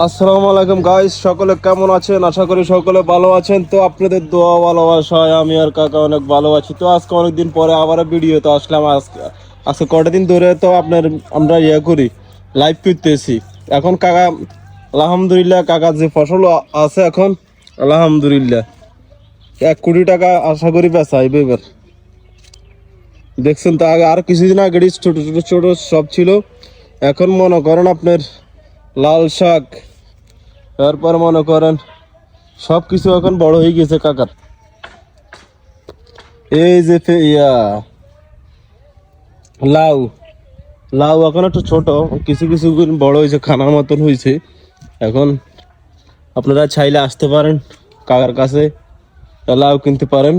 আসসালামু আলাইকুম গাইস, সকলে কেমন আছেন? আশা করি সকলে ভালো আছেন। তো আপনাদের দোয়া ভালোবাসায় আমি আর কাকা অনেক ভালো আছি। তো আজকে অনেকদিন পরে আবার ভিডিও তো আসলাম। আজকে কটা দিন ধরে তো আমরা করি, লাইভ করতেছি। এখন কাকা আলহামদুলিল্লাহ, কাকার যে ফসল আছে এখন আলহামদুলিল্লাহ 1 কোটি টাকা আশা করি বেচা আইবে এবার। দেখছেন তো, আগে আর কিছুদিন আগে ছোট ছোট ছোট সব ছিল, এখন মনে করেন আপনার লাল শাক, তারপর মনে করেন সবকিছু এখন বড় হয়ে গেছে কাকার। এই যে লাউ, লাউ এখন একটু ছোট, কিছু কিছু বড় হয়েছে, খানার মতন হয়েছে। এখন আপনারা চাইলে আসতে পারেন কাকার কাছে, লাউ কিনতে পারেন।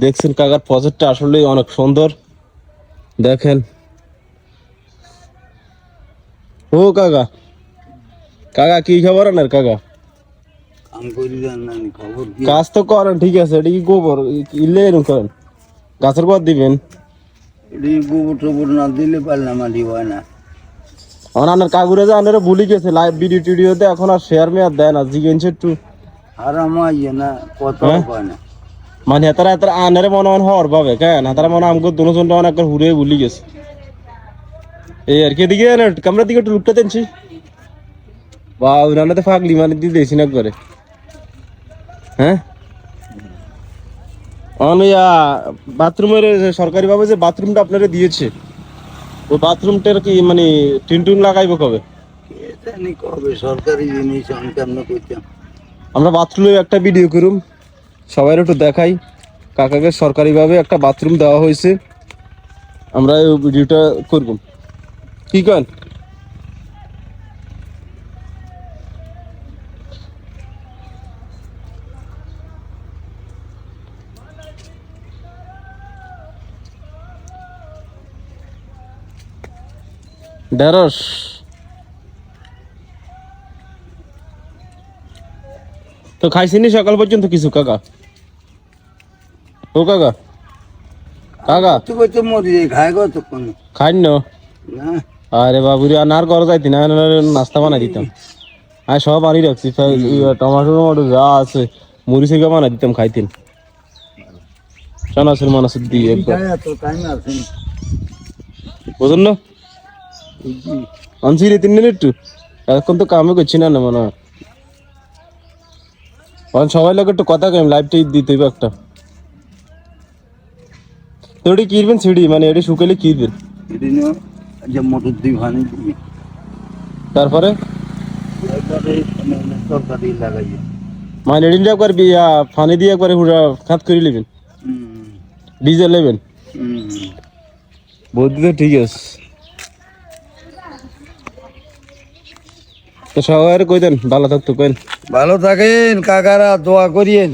দেখছেন কাকার প্রজেক্টটা আসলে অনেক সুন্দর, দেখেন। ও কাকা, কাকা কি খবর আনার কাকা? কাজ তো করেন ঠিক আছে, এটা কি গোবর ইলে করেন, গাছের পর দিবেন? গোবর টোবর না দিলে পারলে মাটি হয় না। আপনার কাকুরে যে আপনারা ভুলে গেছে লাইভ ভিডিও টিডিওতে, এখন আর শেয়ার মেয়ার দেয় না, জিগেনছে একটু হারাম ইয়ে না, কত হয় না। মানে এতারা এতারা আনারে মনে মনে হওয়ার পাবে কেন, এতারা মনে আমাকে দুজনটা অনেক হুড়ে ভুলে গেছে। এই আর কি, এদিকে কামরার দিকে একটু লুকটা দেনছি বা ওনাতে ফাঁকলি মানে দিয়ে দিয়েছি না একবারে। হ্যাঁ, বাথরুমের সরকারি ভাবে যে বাথরুমটা আপনারা দিয়েছে, ওই বাথরুমটার কি মানে টিন লাগাইবো কবে? কবে সরকারি জিনিস আমি কেমন করতাম। আমরা বাথরুমে একটা ভিডিও করুম, সবাই একটু দেখাই। কাকাকে সরকারিভাবে একটা বাথরুম দেওয়া হয়েছে, আমরা এই ভিডিওটা করব, কি কেন? ঢেঁড়স তো খাইছিনি সকাল পর্যন্ত কিছু কাকা? ও কাকা, কাকা তুই মরি যাই খাই কতক্ষণ খাইন না? না। আরে বাবুরে, আর ঘরে যাইতি না, নাস্তা বানাই দিতাম। আমি সব আনি রাখছি, টমাটো টমাটো যা আছে মুড়ি থেকে বানাই দিতাম, খাইতেন চানাচুর মানাচুর দিয়ে একবার। বুঝুন না, আনছি রে 3 মিনিট একটু, এখন তো কামে করছি না মনে হয়। সবাই লোক একটু কথা কেন, লাইভটা দিতে হইবে একটা। তো এটি কিনবেন সিঁড়ি, মানে এটি শুকালে কিনবেন, মোটর দিয়ে ভানি দিবি, তারপরে তরকারি লাগাই মানে এটি একবার ফানি দিয়ে একবার পুরো খাত করে নেবেন, ডিজেল নেবেন। বুদ্ধি তো ঠিক আছে। তো সবাই কই দেন ভালো থাকতো, কেন ভালো থাকেন কাকারা, দোয়া করিয়েন।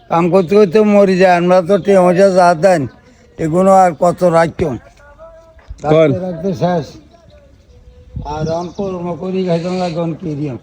কাম করতে করতে মরি যায়, আমরা তো টেমজা যা দেন এগুলো আর কত রাখতাম, রাখতে রাখতে শেষ। আর আমি কর্ম করি খাইতাম, এখন কেরিয়াম।